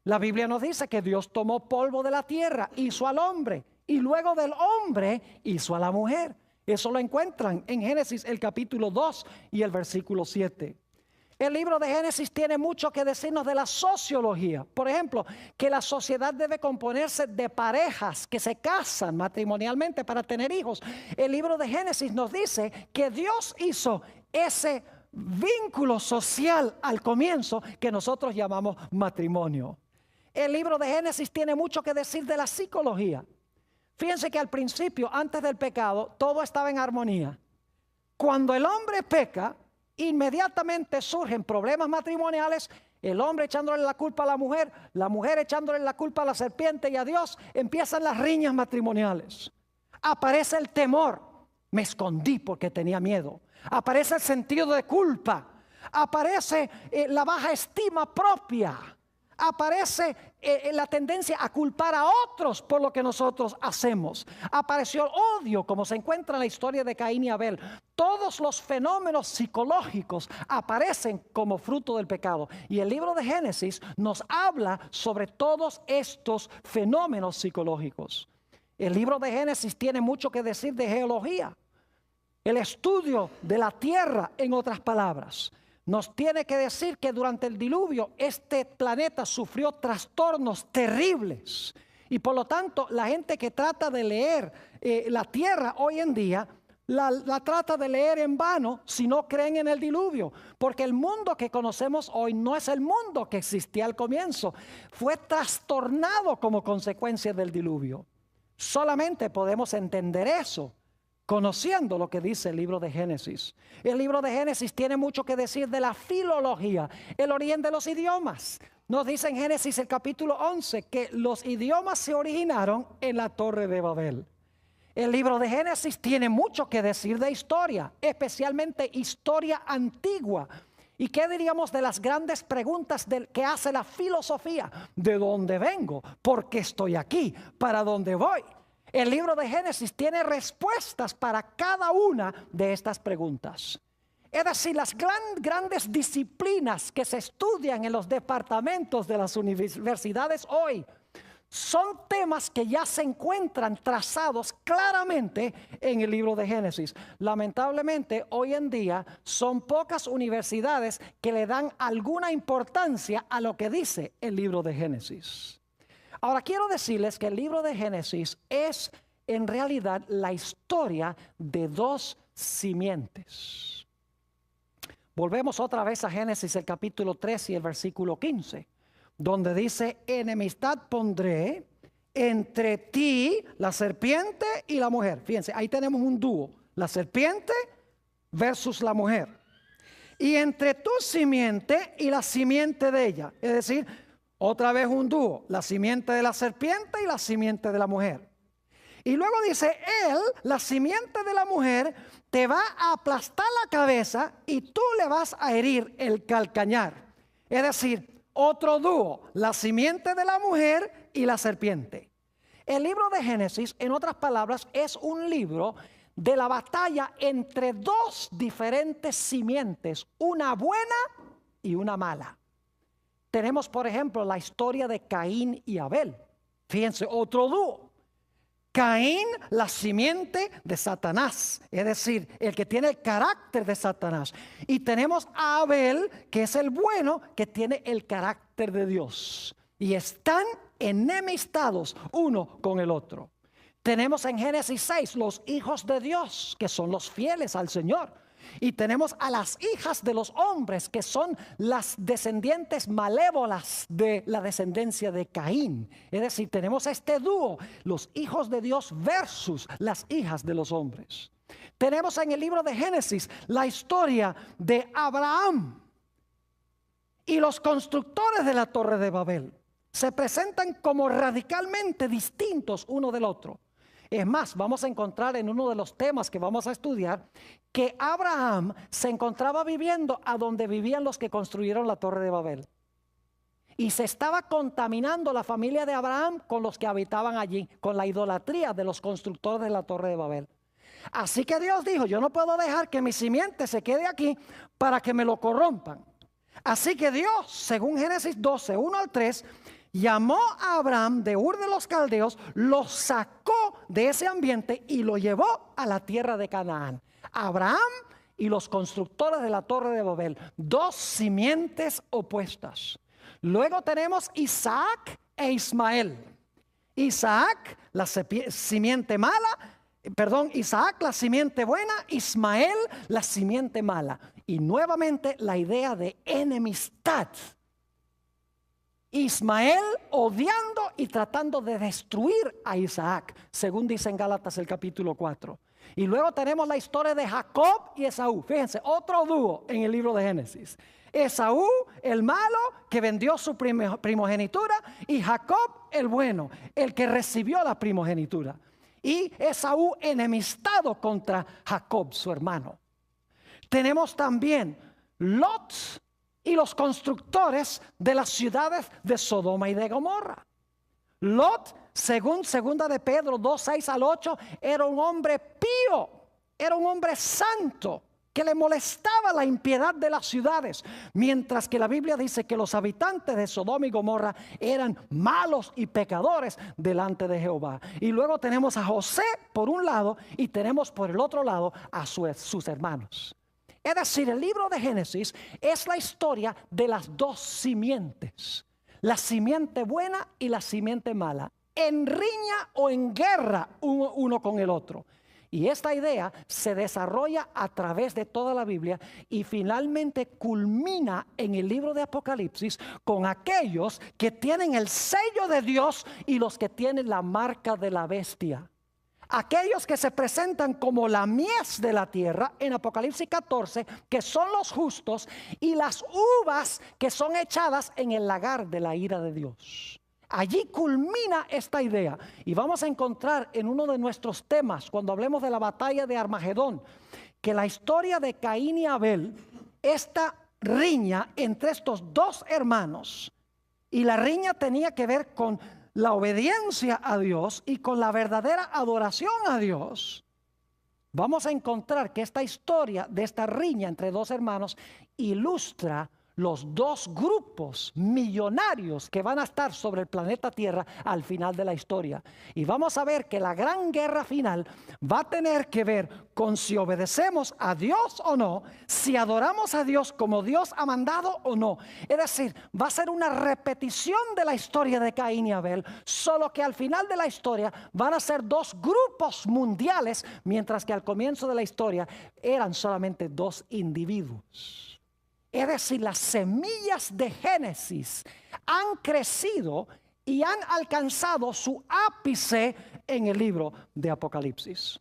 La Biblia nos dice que Dios tomó polvo de la tierra, hizo al hombre, y luego del hombre hizo a la mujer. Eso lo encuentran en Génesis el capítulo 2 y el versículo 7. El libro de Génesis tiene mucho que decirnos de la sociología. Por ejemplo, que la sociedad debe componerse de parejas que se casan matrimonialmente para tener hijos. El libro de Génesis nos dice que Dios hizo ese vínculo social al comienzo que nosotros llamamos matrimonio. El libro de Génesis tiene mucho que decir de la psicología. Fíjense que al principio, antes del pecado, todo estaba en armonía. Cuando el hombre peca, inmediatamente surgen problemas matrimoniales, el hombre echándole la culpa a la mujer echándole la culpa a la serpiente y a Dios, empiezan las riñas matrimoniales. Aparece el temor, me escondí porque tenía miedo. Aparece el sentido de culpa, aparece la baja estima propia, aparece la tendencia a culpar a otros por lo que nosotros hacemos. Apareció el odio, como se encuentra en la historia de Caín y Abel. Todos los fenómenos psicológicos aparecen como fruto del pecado. Y el libro de Génesis nos habla sobre todos estos fenómenos psicológicos. El libro de Génesis tiene mucho que decir de geología. El estudio de la tierra, en otras palabras, nos tiene que decir que durante el diluvio este planeta sufrió trastornos terribles. Y por lo tanto, la gente que trata de leer la tierra hoy en día, la trata de leer en vano si no creen en el diluvio. Porque el mundo que conocemos hoy no es el mundo que existía al comienzo. Fue trastornado como consecuencia del diluvio. Solamente podemos entender eso conociendo lo que dice el libro de Génesis. El libro de Génesis tiene mucho que decir de la filología, el origen de los idiomas. Nos dice en Génesis el capítulo 11 que los idiomas se originaron en la Torre de Babel. El libro de Génesis tiene mucho que decir de historia, especialmente historia antigua. ¿Y qué diríamos de las grandes preguntas que hace la filosofía? ¿De dónde vengo? ¿Por qué estoy aquí? ¿Para dónde voy? El libro de Génesis tiene respuestas para cada una de estas preguntas. Es decir, las grandes disciplinas que se estudian en los departamentos de las universidades hoy son temas que ya se encuentran trazados claramente en el libro de Génesis. Lamentablemente, hoy en día son pocas universidades que le dan alguna importancia a lo que dice el libro de Génesis. Ahora quiero decirles que el libro de Génesis es en realidad la historia de dos simientes. Volvemos otra vez a Génesis el capítulo 3 y el versículo 15, donde dice: enemistad pondré entre ti, la serpiente, y la mujer. Fíjense, ahí tenemos un dúo, la serpiente versus la mujer. Y entre tu simiente y la simiente de ella, es decir, otra vez un dúo, la simiente de la serpiente y la simiente de la mujer. Y luego dice, él, la simiente de la mujer, te va a aplastar la cabeza y tú le vas a herir el calcañar. Es decir, otro dúo, la simiente de la mujer y la serpiente. El libro de Génesis, en otras palabras, es un libro de la batalla entre dos diferentes simientes, una buena y una mala. Tenemos, por ejemplo, la historia de Caín y Abel. Fíjense, otro dúo. Caín, la simiente de Satanás, es decir, el que tiene el carácter de Satanás. Y tenemos a Abel, que es el bueno, que tiene el carácter de Dios. Y están enemistados uno con el otro. Tenemos en Génesis 6 los hijos de Dios, que son los fieles al Señor. Y tenemos a las hijas de los hombres, que son las descendientes malévolas de la descendencia de Caín. Es decir, tenemos este dúo, los hijos de Dios versus las hijas de los hombres. Tenemos en el libro de Génesis la historia de Abraham y los constructores de la Torre de Babel. Se presentan como radicalmente distintos uno del otro. Es más, vamos a encontrar en uno de los temas que vamos a estudiar que Abraham se encontraba viviendo a donde vivían los que construyeron la Torre de Babel. Y se estaba contaminando la familia de Abraham con los que habitaban allí, con la idolatría de los constructores de la Torre de Babel. Así que Dios dijo, yo no puedo dejar que mi simiente se quede aquí para que me lo corrompan. Así que Dios, según Génesis 12, 1 al 3, llamó a Abraham de Ur de los Caldeos, lo sacó de ese ambiente y lo llevó a la tierra de Canaán. Abraham y los constructores de la Torre de Babel, dos simientes opuestas. Luego tenemos Isaac e Ismael. Isaac, la simiente mala, Isaac, la simiente buena, Ismael, la simiente mala. Y nuevamente la idea de enemistad. Ismael odiando y tratando de destruir a Isaac, según dice en Gálatas el capítulo 4. Y luego tenemos la historia de Jacob y Esaú. Fíjense, otro dúo en el libro de Génesis. Esaú, el malo, que vendió su primogenitura, y Jacob, el bueno, el que recibió la primogenitura. Y Esaú enemistado contra Jacob, su hermano. Tenemos también Lot y los constructores de las ciudades de Sodoma y de Gomorra. Lot, según segunda de Pedro 2, 6 al 8, era un hombre pío, era un hombre santo, que le molestaba la impiedad de las ciudades, mientras que la Biblia dice que los habitantes de Sodoma y Gomorra eran malos y pecadores delante de Jehová. Y luego tenemos a José por un lado y tenemos por el otro lado a sus hermanos. Es decir, el libro de Génesis es la historia de las dos simientes, la simiente buena y la simiente mala, en riña o en guerra uno con el otro. Y esta idea se desarrolla a través de toda la Biblia y finalmente culmina en el libro de Apocalipsis con aquellos que tienen el sello de Dios y los que tienen la marca de la bestia. Aquellos que se presentan como la mies de la tierra en Apocalipsis 14, que son los justos, y las uvas que son echadas en el lagar de la ira de Dios. Allí culmina esta idea y vamos a encontrar en uno de nuestros temas, cuando hablemos de la batalla de Armagedón, que la historia de Caín y Abel, esta riña entre estos dos hermanos, y la riña tenía que ver con la obediencia a Dios y con la verdadera adoración a Dios. Vamos a encontrar que esta historia de esta riña entre dos hermanos ilustra los dos grupos millonarios que van a estar sobre el planeta Tierra al final de la historia. Y vamos a ver que la gran guerra final va a tener que ver con si obedecemos a Dios o no, si adoramos a Dios como Dios ha mandado o no. Es decir, va a ser una repetición de la historia de Caín y Abel, solo que al final de la historia van a ser dos grupos mundiales, mientras que al comienzo de la historia eran solamente dos individuos. Es decir, las semillas de Génesis han crecido y han alcanzado su ápice en el libro de Apocalipsis.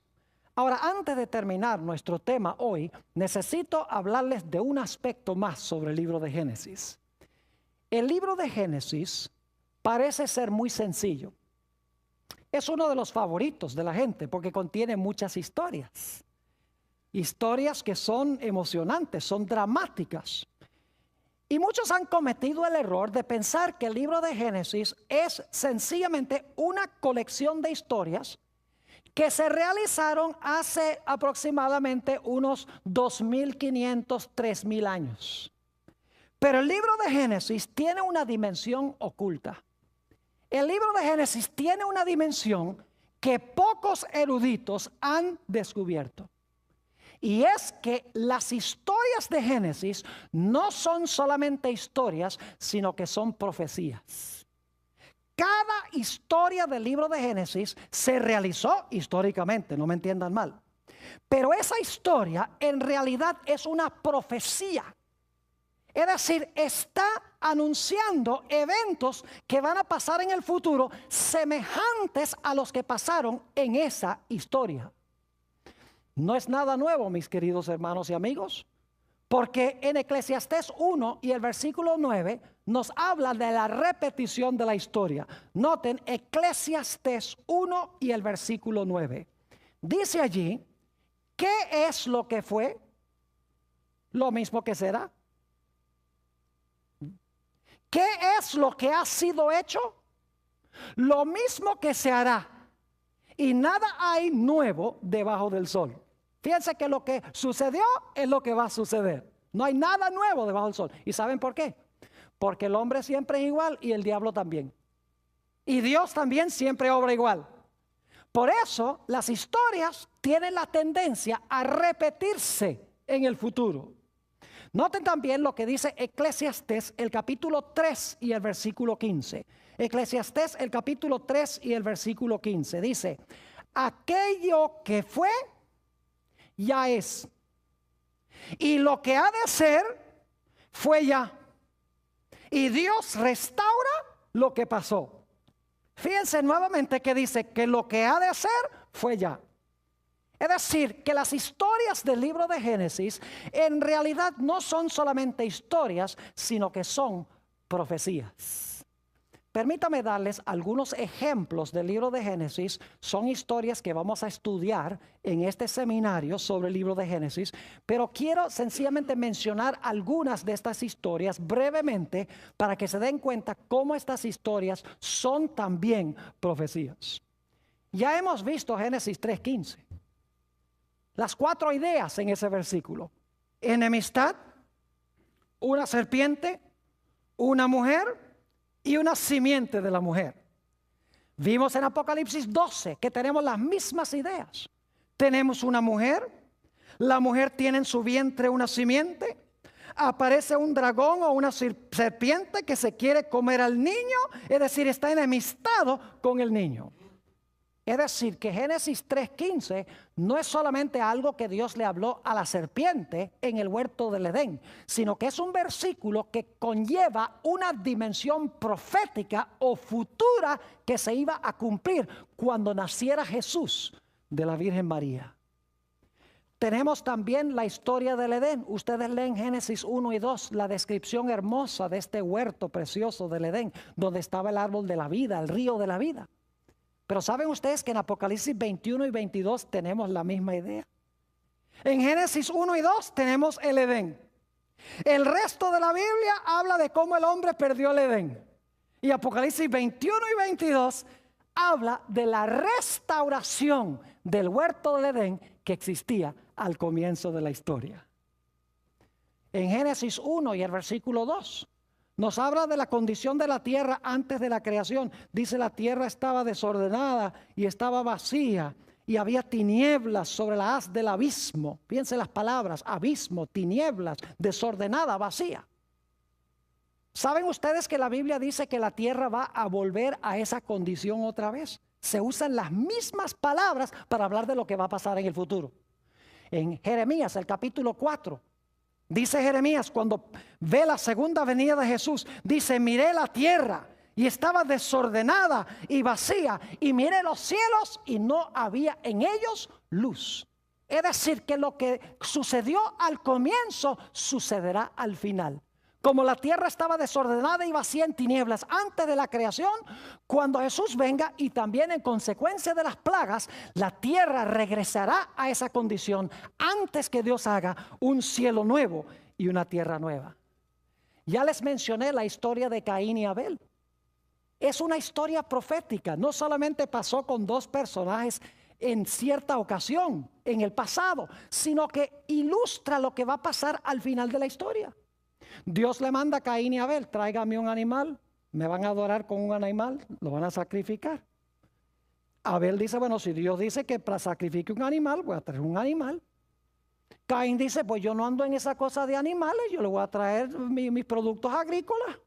Ahora, antes de terminar nuestro tema hoy, necesito hablarles de un aspecto más sobre el libro de Génesis. El libro de Génesis parece ser muy sencillo. Es uno de los favoritos de la gente porque contiene muchas historias. Historias que son emocionantes, son dramáticas. Y muchos han cometido el error de pensar que el libro de Génesis es sencillamente una colección de historias que se realizaron hace aproximadamente unos 2.500, 3.000 años. Pero el libro de Génesis tiene una dimensión oculta. El libro de Génesis tiene una dimensión que pocos eruditos han descubierto. Y es que las historias de Génesis no son solamente historias, sino que son profecías. Cada historia del libro de Génesis se realizó históricamente, no me entiendan mal. Pero esa historia en realidad es una profecía. Es decir, está anunciando eventos que van a pasar en el futuro semejantes a los que pasaron en esa historia. No es nada nuevo, mis queridos hermanos y amigos, porque en Eclesiastés 1 y el versículo 9 nos habla de la repetición de la historia. Noten Eclesiastés 1 y el versículo 9. Dice allí, ¿qué es lo que fue? Lo mismo que será. ¿Qué es lo que ha sido hecho? Lo mismo que se hará. Y nada hay nuevo debajo del sol. Fíjense que lo que sucedió es lo que va a suceder. No hay nada nuevo debajo del sol. ¿Y saben por qué? Porque el hombre siempre es igual y el diablo también. Y Dios también siempre obra igual. Por eso las historias tienen la tendencia a repetirse en el futuro. Noten también lo que dice Eclesiastés, el capítulo 3 y el versículo 15. Eclesiastés, el capítulo 3 y el versículo 15. Dice, aquello que fue, ya es. Y lo que ha de ser, fue ya. Y Dios restaura lo que pasó. Fíjense nuevamente que dice que lo que ha de ser, fue ya. Es decir, que las historias del libro de Génesis en realidad no son solamente historias, sino que son profecías. Permítame darles algunos ejemplos del libro de Génesis. Son historias que vamos a estudiar en este seminario sobre el libro de Génesis, pero quiero sencillamente mencionar algunas de estas historias brevemente para que se den cuenta cómo estas historias son también profecías. Ya hemos visto Génesis 3:15. Las 4 ideas en ese versículo. enemistad, una serpiente, una mujer y una simiente de la mujer. Vimos en Apocalipsis 12 que tenemos las mismas ideas. Tenemos una mujer, la mujer tiene en su vientre una simiente, aparece un dragón o una serpiente que se quiere comer al niño, es decir, está enemistado con el niño. Es decir, que Génesis 3:15 no es solamente algo que Dios le habló a la serpiente en el huerto del Edén, sino que es un versículo que conlleva una dimensión profética o futura que se iba a cumplir cuando naciera Jesús de la Virgen María. Tenemos también la historia del Edén. Ustedes leen Génesis 1 y 2, la descripción hermosa de este huerto precioso del Edén, donde estaba el árbol de la vida, el río de la vida. Pero ¿saben ustedes que en Apocalipsis 21 y 22 tenemos la misma idea? En Génesis 1 y 2 tenemos el Edén. El resto de la Biblia habla de cómo el hombre perdió el Edén. Y Apocalipsis 21 y 22 habla de la restauración del huerto del Edén que existía al comienzo de la historia. En Génesis 1 y el versículo 2 nos habla de la condición de la tierra antes de la creación. Dice: la tierra estaba desordenada y estaba vacía, y había tinieblas sobre la haz del abismo. Piensen las palabras: abismo, tinieblas, desordenada, vacía. ¿Saben ustedes que la Biblia dice que la tierra va a volver a esa condición otra vez? Se usan las mismas palabras para hablar de lo que va a pasar en el futuro. En Jeremías, el capítulo 4, dice Jeremías, cuando ve la segunda venida de Jesús, dice: miré la tierra y estaba desordenada y vacía, y miré los cielos y no había en ellos luz. Es decir, que lo que sucedió al comienzo sucederá al final. Como la tierra estaba desordenada y vacía en tinieblas antes de la creación, cuando Jesús venga y también en consecuencia de las plagas, la tierra regresará a esa condición antes que Dios haga un cielo nuevo y una tierra nueva. Ya les mencioné la historia de Caín y Abel. Es una historia profética. No solamente pasó con dos personajes en cierta ocasión en el pasado, sino que ilustra lo que va a pasar al final de la historia. Dios le manda a Caín y Abel: tráigame un animal, me van a adorar con un animal, lo van a sacrificar. Abel dice: bueno, si Dios dice que para sacrifique un animal, voy a traer un animal. Caín dice: pues yo no ando en esa cosa de animales, yo le voy a traer mis productos agrícolas.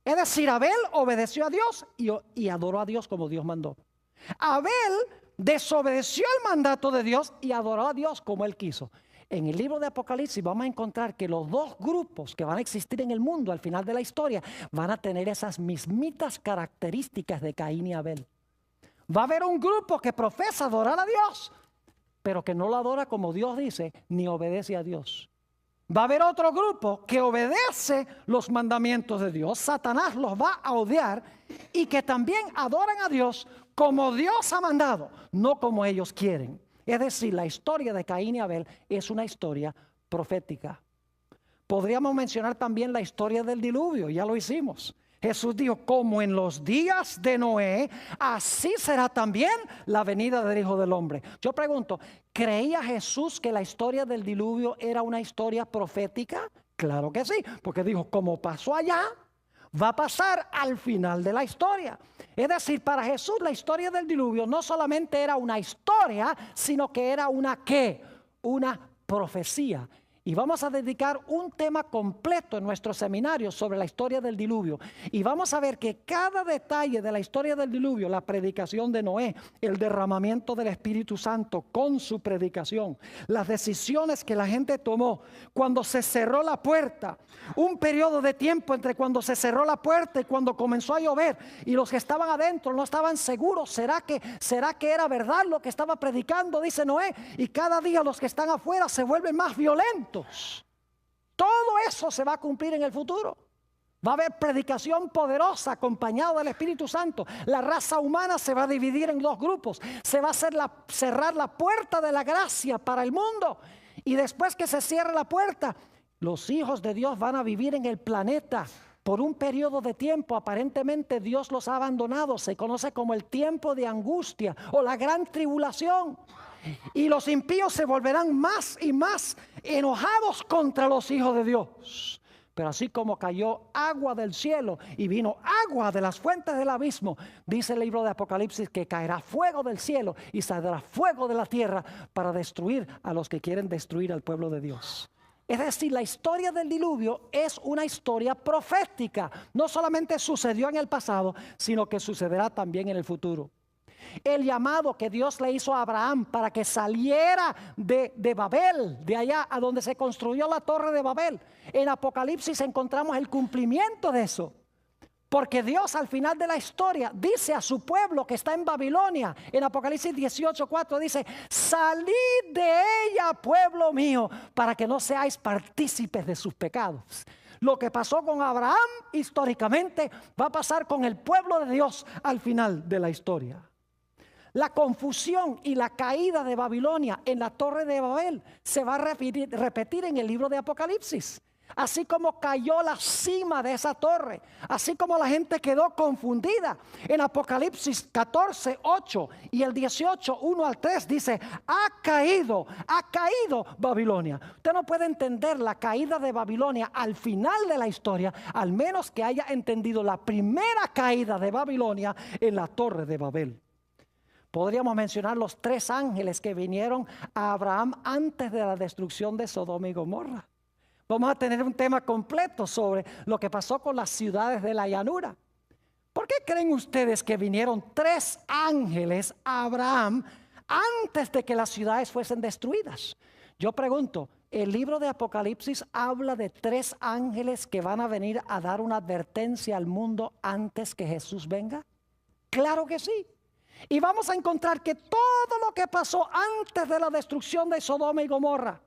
Es decir, Abel obedeció a Dios y adoró a Dios como Dios mandó. Abel desobedeció el mandato de Dios y adoró a Dios como él quiso. En el libro de Apocalipsis vamos a encontrar que los dos grupos que van a existir en el mundo al final de la historia van a tener esas mismitas características de Caín y Abel. Va a haber un grupo que profesa adorar a Dios, pero que no lo adora como Dios dice, ni obedece a Dios. Va a haber otro grupo que obedece los mandamientos de Dios. Satanás los va a odiar, y que también adoran a Dios como Dios ha mandado, no como ellos quieren. Es decir, la historia de Caín y Abel es una historia profética. Podríamos mencionar también la historia del diluvio, ya lo hicimos. Jesús dijo: como en los días de Noé, así será también la venida del Hijo del Hombre. Yo pregunto, ¿creía Jesús que la historia del diluvio era una historia profética? Claro que sí, porque dijo: como pasó allá, va a pasar al final de la historia. Es decir, para Jesús la historia del diluvio no solamente era una historia, sino que era una ¿qué? Una profecía. Y vamos a dedicar un tema completo en nuestro seminario sobre la historia del diluvio. Y vamos a ver que cada detalle de la historia del diluvio, la predicación de Noé, el derramamiento del Espíritu Santo con su predicación, las decisiones que la gente tomó cuando se cerró la puerta, un periodo de tiempo entre cuando se cerró la puerta y cuando comenzó a llover, y los que estaban adentro no estaban seguros. ¿Será que era verdad lo que estaba predicando? Dice Noé. Y cada día los que están afuera se vuelven más violentos. Todo eso se va a cumplir en el futuro. Va a haber predicación poderosa acompañada del Espíritu Santo. La raza humana se va a dividir en dos grupos. Se va a cerrar la puerta de la gracia para el mundo. Y después que se cierre la puerta, los hijos de Dios van a vivir en el planeta por un periodo de tiempo. Aparentemente Dios los ha abandonado. Se conoce como el tiempo de angustia o la gran tribulación. Y los impíos se volverán más y más enojados contra los hijos de Dios. Pero así como cayó agua del cielo y vino agua de las fuentes del abismo, dice el libro de Apocalipsis que caerá fuego del cielo y saldrá fuego de la tierra para destruir a los que quieren destruir al pueblo de Dios. Es decir, la historia del diluvio es una historia profética. No solamente sucedió en el pasado, sino que sucederá también en el futuro. El llamado que Dios le hizo a Abraham para que saliera de Babel, de allá a donde se construyó la torre de Babel. En Apocalipsis encontramos el cumplimiento de eso. Porque Dios al final de la historia dice a su pueblo que está en Babilonia, en Apocalipsis 18:4 dice: salid de ella, pueblo mío, para que no seáis partícipes de sus pecados. Lo que pasó con Abraham históricamente va a pasar con el pueblo de Dios al final de la historia. La confusión y la caída de Babilonia en la torre de Babel se va a repetir en el libro de Apocalipsis. Así como cayó la cima de esa torre, así como la gente quedó confundida. En Apocalipsis 14:8 y el 18:1 al 3 dice: ha caído Babilonia. Usted no puede entender la caída de Babilonia al final de la historia, al menos que haya entendido la primera caída de Babilonia en la torre de Babel. Podríamos mencionar los 3 ángeles que vinieron a Abraham antes de la destrucción de Sodoma y Gomorra. Vamos a tener un tema completo sobre lo que pasó con las ciudades de la llanura. ¿Por qué creen ustedes que vinieron 3 ángeles a Abraham antes de que las ciudades fuesen destruidas? Yo pregunto, ¿el libro de Apocalipsis habla de 3 ángeles que van a venir a dar una advertencia al mundo antes que Jesús venga? Claro que sí. Y vamos a encontrar que todo lo que pasó antes de la destrucción de Sodoma y Gomorra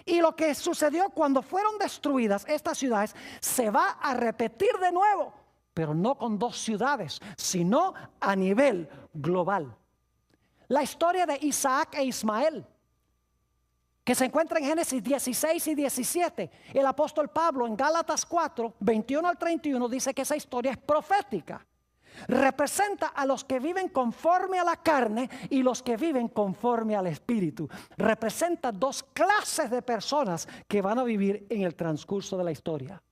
y lo que sucedió cuando fueron destruidas estas ciudades se va a repetir de nuevo, pero no con 2 ciudades, sino a nivel global. La historia de Isaac e Ismael, que se encuentra en Génesis 16 y 17. El apóstol Pablo en Gálatas 4, 21 al 31 dice que esa historia es profética. Representa a los que viven conforme a la carne y los que viven conforme al espíritu. Representa 2 clases de personas que van a vivir en el transcurso de la historia.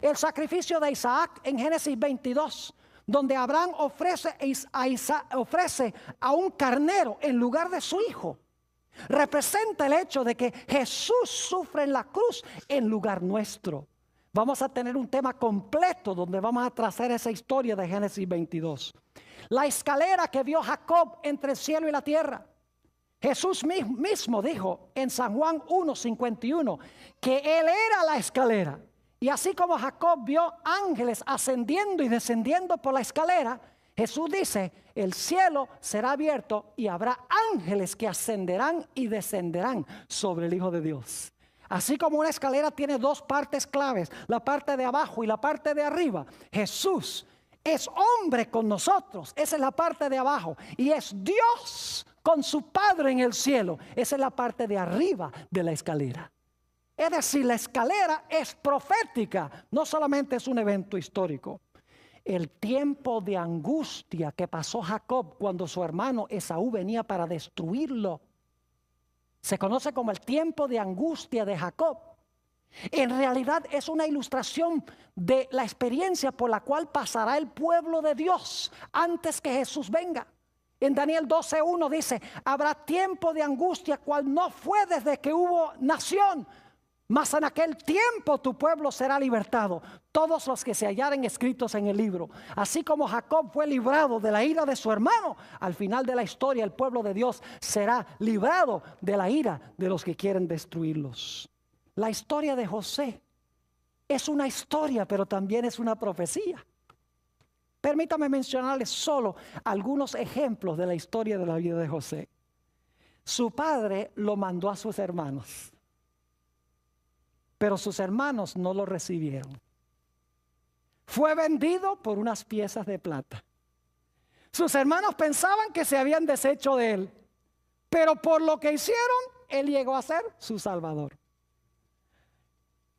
El sacrificio de Isaac en Génesis 22, donde Abraham ofrece a un carnero en lugar de su hijo, representa el hecho de que Jesús sufre en la cruz en lugar nuestro. Vamos a tener un tema completo donde vamos a trazar esa historia de Génesis 22. La escalera que vio Jacob entre el cielo y la tierra. Jesús mismo dijo en San Juan 1:51 que Él era la escalera. Y así como Jacob vio ángeles ascendiendo y descendiendo por la escalera, Jesús dice: el cielo será abierto y habrá ángeles que ascenderán y descenderán sobre el Hijo de Dios. Así como una escalera tiene 2 partes claves, la parte de abajo y la parte de arriba, Jesús es hombre con nosotros, esa es la parte de abajo, y es Dios con su Padre en el cielo, esa es la parte de arriba de la escalera. Es decir, la escalera es profética, no solamente es un evento histórico. El tiempo de angustia que pasó Jacob cuando su hermano Esaú venía para destruirlo se conoce como el tiempo de angustia de Jacob. En realidad es una ilustración de la experiencia por la cual pasará el pueblo de Dios antes que Jesús venga. En Daniel 12:1 dice: habrá tiempo de angustia cual no fue desde que hubo nación, mas en aquel tiempo tu pueblo será libertado, todos los que se hallaren escritos en el libro. Así como Jacob fue librado de la ira de su hermano, al final de la historia el pueblo de Dios será librado de la ira de los que quieren destruirlos. La historia de José es una historia, pero también es una profecía. Permítame mencionarles solo algunos ejemplos de la historia de la vida de José. Su padre lo mandó a sus hermanos, pero sus hermanos no lo recibieron. Fue vendido por unas piezas de plata. Sus hermanos pensaban que se habían deshecho de él, pero por lo que hicieron, él llegó a ser su salvador.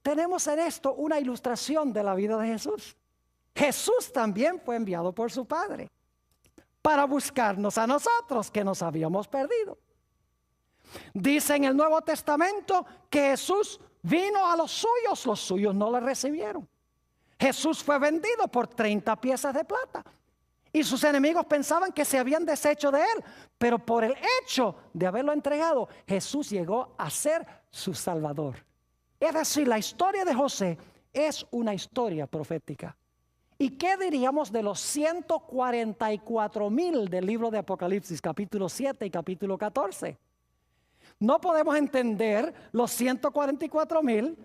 Tenemos en esto una ilustración de la vida de Jesús. Jesús también fue enviado por su Padre para buscarnos a nosotros que nos habíamos perdido. Dice en el Nuevo Testamento que Jesús vino a los suyos no le recibieron. Jesús fue vendido por 30 piezas de plata. Y sus enemigos pensaban que se habían deshecho de él. Pero por el hecho de haberlo entregado, Jesús llegó a ser su Salvador. Es decir, la historia de José es una historia profética. ¿Y qué diríamos de los 144,000 del libro de Apocalipsis, capítulo 7 y capítulo 14? No podemos entender los 144,000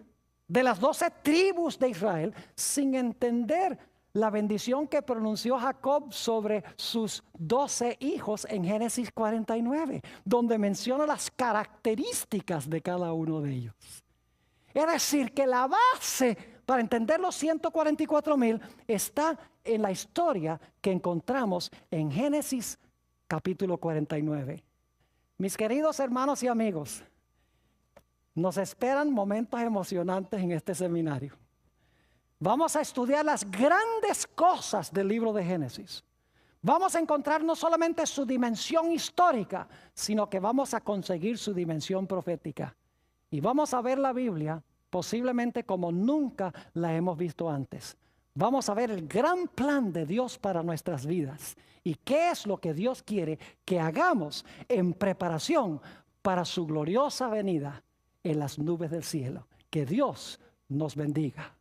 de las 12 tribus de Israel sin entender la bendición que pronunció Jacob sobre sus 12 hijos en Génesis 49, donde menciona las características de cada uno de ellos. Es decir, que la base para entender los 144,000 está en la historia que encontramos en Génesis capítulo 49. Mis queridos hermanos y amigos, nos esperan momentos emocionantes en este seminario. Vamos a estudiar las grandes cosas del libro de Génesis. Vamos a encontrar no solamente su dimensión histórica, sino que vamos a conseguir su dimensión profética. Y vamos a ver la Biblia posiblemente como nunca la hemos visto antes. Vamos a ver el gran plan de Dios para nuestras vidas y qué es lo que Dios quiere que hagamos en preparación para su gloriosa venida en las nubes del cielo. Que Dios nos bendiga.